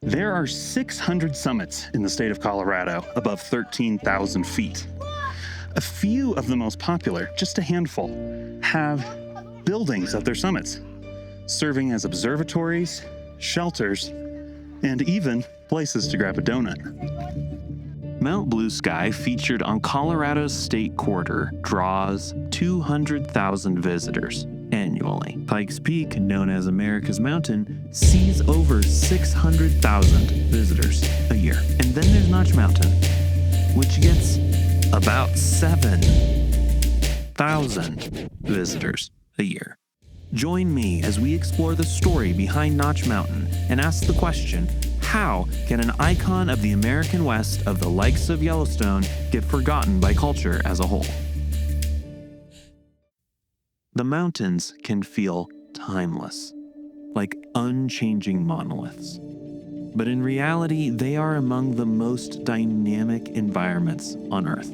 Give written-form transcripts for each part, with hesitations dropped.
There are 600 summits in the state of Colorado above 13,000 feet. A few of the most popular, just a handful, have buildings at their summits, serving as observatories, shelters, and even places to grab a donut. Mount Blue Sky, featured on Colorado's state quarter, draws 200,000 visitors annually. Pikes Peak, known as America's Mountain, sees over 600,000 visitors a year. And then there's Notch Mountain, which gets about 7,000 visitors a year. Join me as we explore the story behind Notch Mountain and ask the question, how can an icon of the American West of the likes of Yellowstone get forgotten by culture as a whole? The mountains can feel timeless, like unchanging monoliths. But in reality, they are among the most dynamic environments on Earth.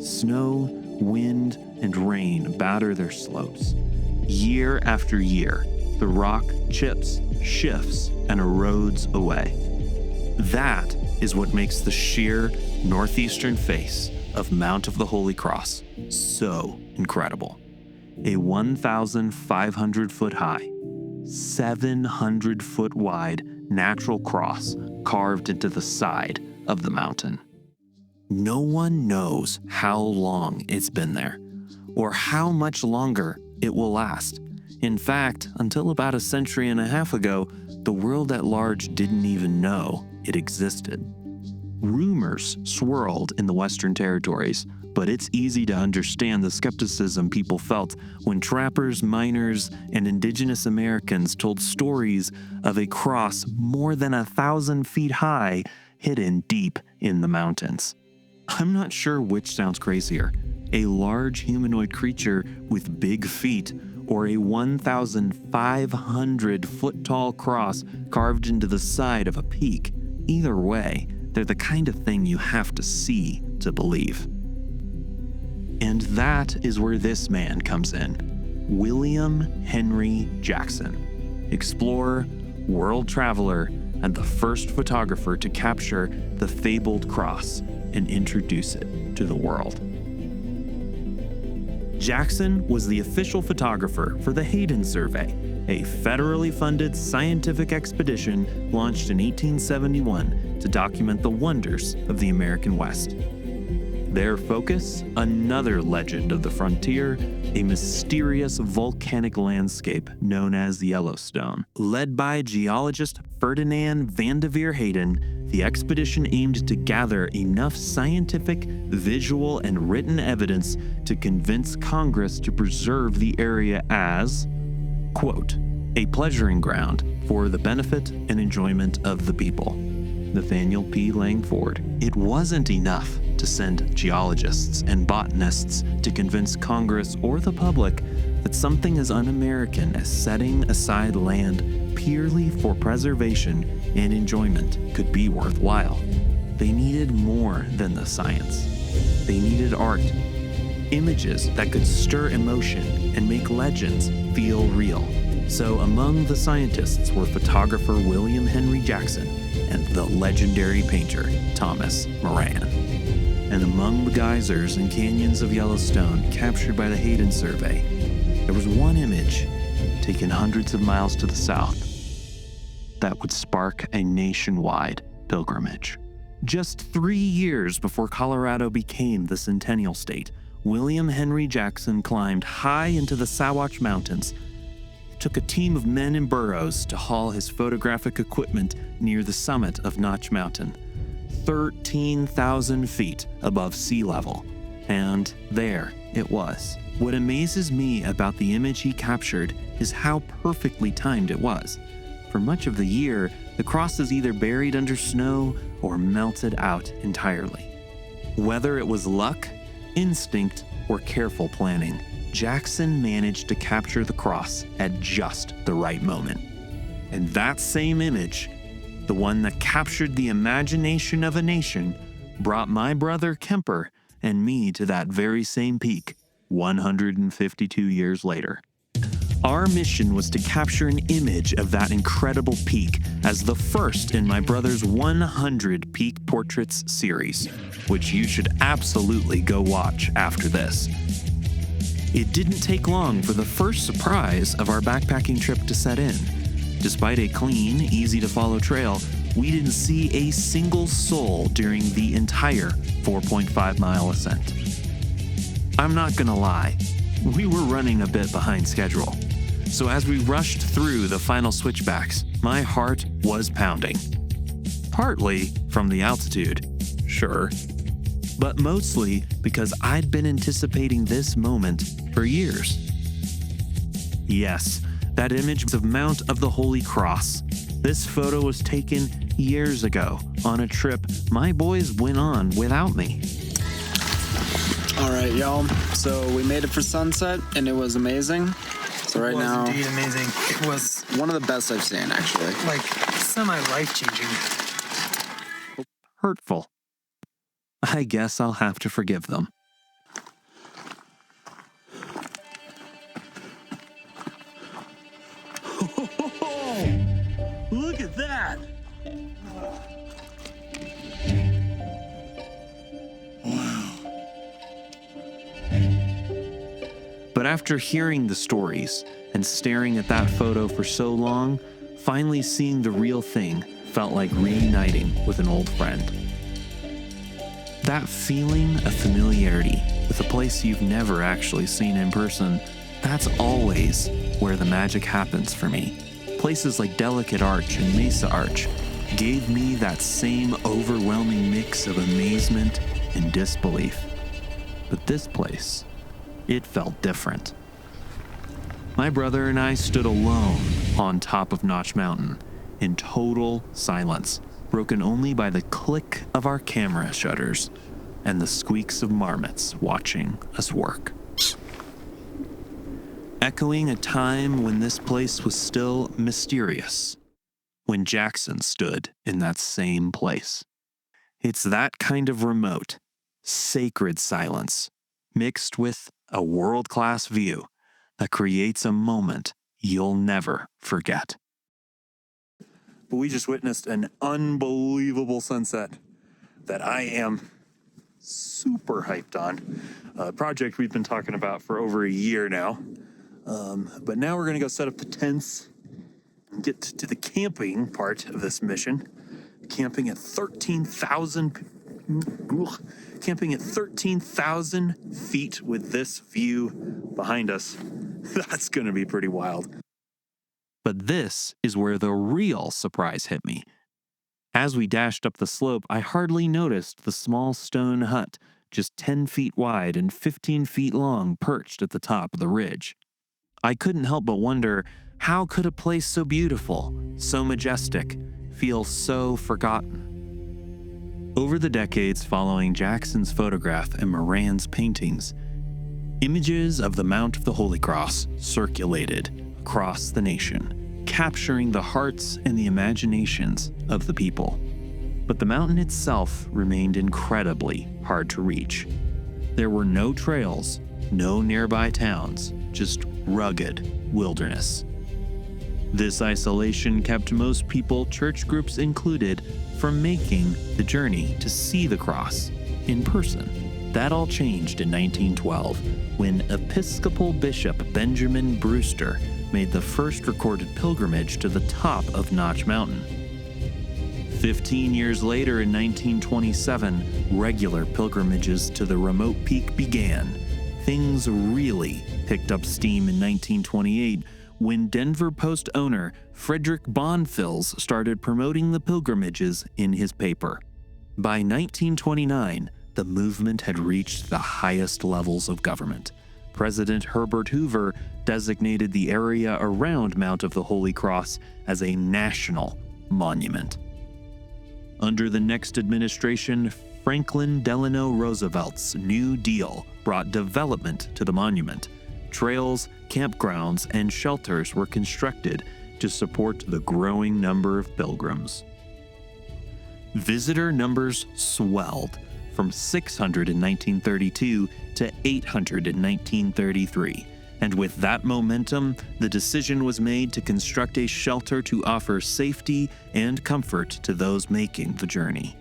Snow, wind, and rain batter their slopes. Year after year, the rock chips, shifts, and erodes away. That is what makes the sheer northeastern face of Mount of the Holy Cross so incredible. A 1,500-foot high, 700-foot wide natural cross carved into the side of the mountain. No one knows how long it's been there, or how much longer it will last. In fact, until about a century and a half ago, the world at large didn't even know it existed. Rumors swirled in the Western Territories, but it's easy to understand the skepticism people felt when trappers, miners, and indigenous Americans told stories of a cross more than 1,000 feet high hidden deep in the mountains. I'm not sure which sounds crazier, a large humanoid creature with big feet or a 1,500-foot-tall cross carved into the side of a peak. Either way, they're the kind of thing you have to see to believe. And that is where this man comes in. William Henry Jackson, explorer, world traveler, and the first photographer to capture the fabled cross and introduce it to the world. Jackson was the official photographer for the Hayden survey, a federally funded scientific expedition launched in 1871 to document the wonders of the American West. Their focus, another legend of the frontier, a mysterious volcanic landscape known as Yellowstone. Led by geologist Ferdinand Vanderveer Hayden, the expedition aimed to gather enough scientific, visual, and written evidence to convince Congress to preserve the area as, quote, a pleasuring ground for the benefit and enjoyment of the people. Nathaniel P. Langford. It wasn't enough to send geologists and botanists to convince Congress or the public that something as un-American as setting aside land purely for preservation and enjoyment could be worthwhile. They needed more than the science. They needed art, images that could stir emotion and make legends feel real. So among the scientists were photographer William Henry Jackson and the legendary painter Thomas Moran. And among the geysers and canyons of Yellowstone captured by the Hayden survey, there was one image taken hundreds of miles to the south that would spark a nationwide pilgrimage. Just 3 years before Colorado became the Centennial State, William Henry Jackson climbed high into the Sawatch Mountains. It took a team of men in burros to haul his photographic equipment near the summit of Notch Mountain, 13,000 feet above sea level. And there it was. What amazes me about the image he captured is how perfectly timed it was. For much of the year, the cross is either buried under snow or melted out entirely. Whether it was luck, instinct, or careful planning, Jackson managed to capture the cross at just the right moment. And that same image, the one that captured the imagination of a nation, brought my brother Kemper and me to that very same peak 152 years later. Our mission was to capture an image of that incredible peak as the first in my brother's 100 Peak Portraits series, which you should absolutely go watch after this. It didn't take long for the first surprise of our backpacking trip to set in. Despite a clean, easy-to-follow trail, we didn't see a single soul during the entire 4.5-mile ascent. I'm not gonna lie, we were running a bit behind schedule. So as we rushed through the final switchbacks, my heart was pounding. Partly from the altitude, sure, but mostly because I'd been anticipating this moment for years. Yes, that image was of Mount of the Holy Cross. This photo was taken years ago on a trip my boys went on without me. All right, y'all. So we made it for sunset, and it was amazing. So right now, it was indeed amazing. It was one of the best I've seen, actually. like semi-life-changing. Hurtful. I guess I'll have to forgive them. Look at that! But after hearing the stories and staring at that photo for so long, finally seeing the real thing felt like reuniting with an old friend. That feeling of familiarity with a place you've never actually seen in person, that's always where the magic happens for me. Places like Delicate Arch and Mesa Arch gave me that same overwhelming mix of amazement and disbelief. But this place, it felt different. My brother and I stood alone on top of Notch Mountain in total silence, broken only by the click of our camera shutters and the squeaks of marmots watching us work. Echoing a time when this place was still mysterious, when Jackson stood in that same place. It's that kind of remote, sacred silence mixed with a world-class view that creates a moment you'll never forget. But we just witnessed an unbelievable sunset that I am super hyped on. A project we've been talking about for over a year now. But now we're gonna go set up the tents and get to the camping part of this mission. Camping at 13,000 feet with this view behind us. That's gonna be pretty wild. But this is where the real surprise hit me. As we dashed up the slope, I hardly noticed the small stone hut, just 10 feet wide and 15 feet long, perched at the top of the ridge. I couldn't help but wonder, how could a place so beautiful, so majestic, feel so forgotten? Over the decades following Jackson's photograph and Moran's paintings, images of the Mount of the Holy Cross circulated across the nation, capturing the hearts and the imaginations of the people. But the mountain itself remained incredibly hard to reach. There were no trails, no nearby towns, just rugged wilderness. This isolation kept most people, church groups included, from making the journey to see the cross in person. That all changed in 1912 when Episcopal Bishop Benjamin Brewster made the first recorded pilgrimage to the top of Notch Mountain. 15 years later, in 1927, regular pilgrimages to the remote peak began. Things really picked up steam in 1928 when Denver Post owner Frederick Bonfils started promoting the pilgrimages in his paper. By 1929, the movement had reached the highest levels of government. President Herbert Hoover designated the area around Mount of the Holy Cross as a national monument. Under the next administration, Franklin Delano Roosevelt's New Deal brought development to the monument. Trails, campgrounds, and shelters were constructed to support the growing number of pilgrims. Visitor numbers swelled from 600 in 1932 to 800 in 1933, And with that momentum, the decision was made to construct a shelter to offer safety and comfort to those making the journey.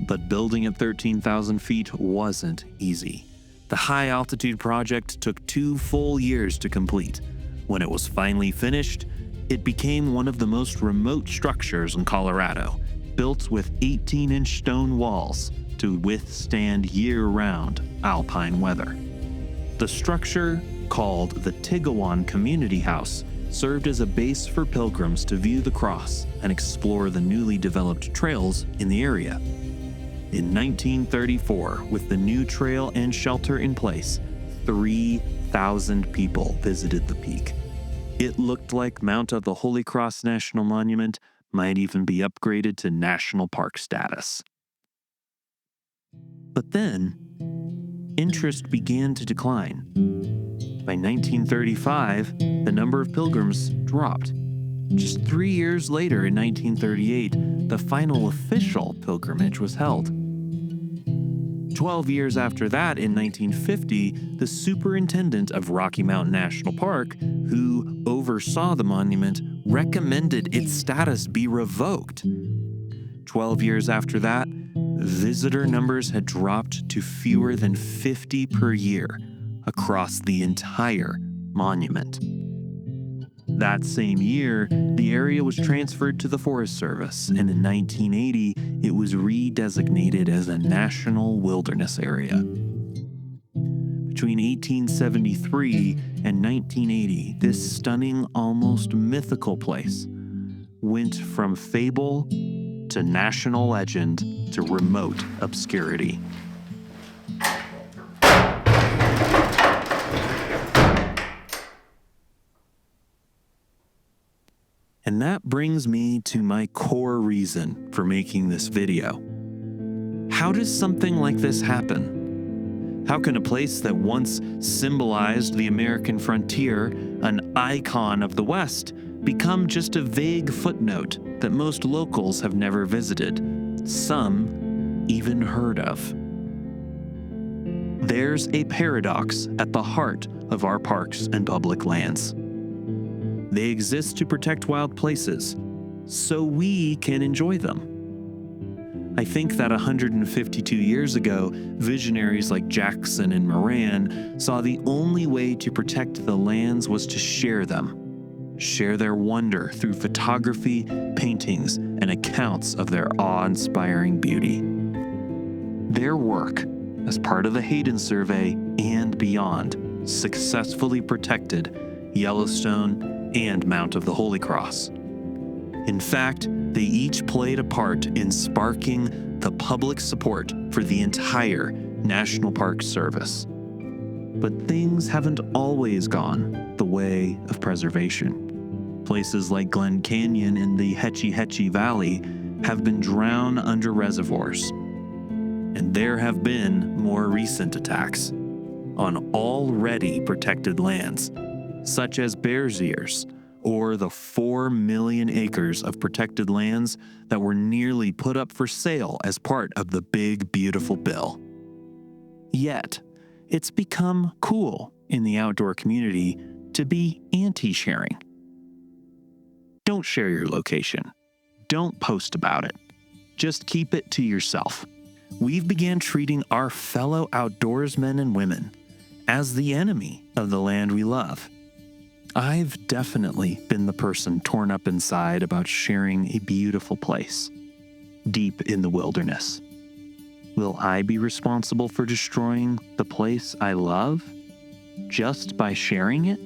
But building at 13,000 feet wasn't easy. The high-altitude project took 2 full years to complete. When it was finally finished, it became one of the most remote structures in Colorado, built with 18-inch stone walls to withstand year-round alpine weather. The structure, called the Tigiwon Community House, served as a base for pilgrims to view the cross and explore the newly developed trails in the area. In 1934, with the new trail and shelter in place, 3,000 people visited the peak. It looked like Mount of the Holy Cross National Monument might even be upgraded to national park status. But then, interest began to decline. By 1935, the number of pilgrims dropped. Just 3 years later, in 1938, the final official pilgrimage was held. 12 years after that, in 1950, the superintendent of Rocky Mountain National Park, who oversaw the monument, recommended its status be revoked. 12 years after that, visitor numbers had dropped to fewer than 50 per year across the entire monument. That same year, the area was transferred to the Forest Service, and in 1980, it was redesignated as a National Wilderness Area. Between 1873 and 1980, this stunning, almost mythical place went from fable to national legend to remote obscurity. And that brings me to my core reason for making this video. How does something like this happen? How can a place that once symbolized the American frontier, an icon of the West, become just a vague footnote that most locals have never visited, some even heard of? There's a paradox at the heart of our parks and public lands. They exist to protect wild places, so we can enjoy them. I think that 152 years ago, visionaries like Jackson and Moran saw the only way to protect the lands was to share them. Share their wonder through photography, paintings, and accounts of their awe-inspiring beauty. Their work, as part of the Hayden survey and beyond, successfully protected Yellowstone and Mount of the Holy Cross. In fact, they each played a part in sparking the public support for the entire National Park Service. But things haven't always gone the way of preservation. Places like Glen Canyon in the Hetchy Hetchy Valley have been drowned under reservoirs. And there have been more recent attacks on already protected lands, such as Bears Ears, or the 4 million acres of protected lands that were nearly put up for sale as part of the Big Beautiful Bill. Yet, it's become cool in the outdoor community to be anti-sharing. Don't share your location. Don't post about it. Just keep it to yourself. We've began treating our fellow outdoorsmen and women as the enemy of the land we love. I've definitely been the person torn up inside about sharing a beautiful place, deep in the wilderness. Will I be responsible for destroying the place I love just by sharing it?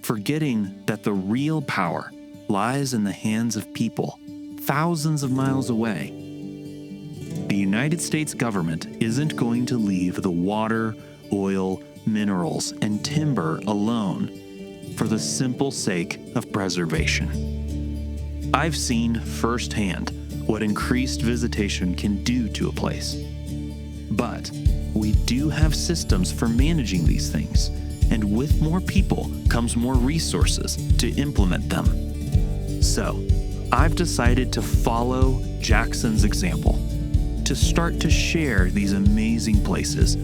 Forgetting that the real power lies in the hands of people thousands of miles away. The United States government isn't going to leave the water, oil, minerals, and timber alone for the simple sake of preservation. I've seen firsthand what increased visitation can do to a place. But we do have systems for managing these things, and with more people comes more resources to implement them. So, I've decided to follow Jackson's example, to start to share these amazing places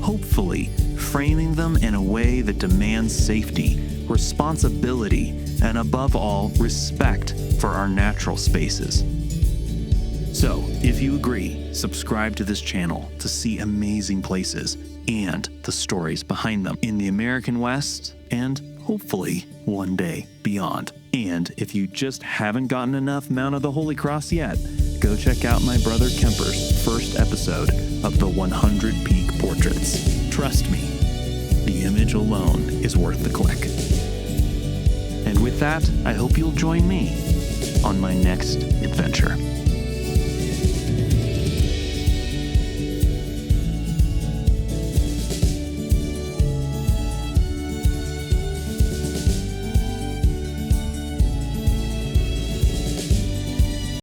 hopefully framing them in a way that demands safety, responsibility, and above all, respect for our natural spaces. So, if you agree, subscribe to this channel to see amazing places and the stories behind them in the American West and hopefully one day beyond. And if you just haven't gotten enough Mount of the Holy Cross yet, go check out my brother Kemper's first episode of the 100 Peak Portraits. Trust me, the image alone is worth the click. And with that, I hope you'll join me on my next adventure.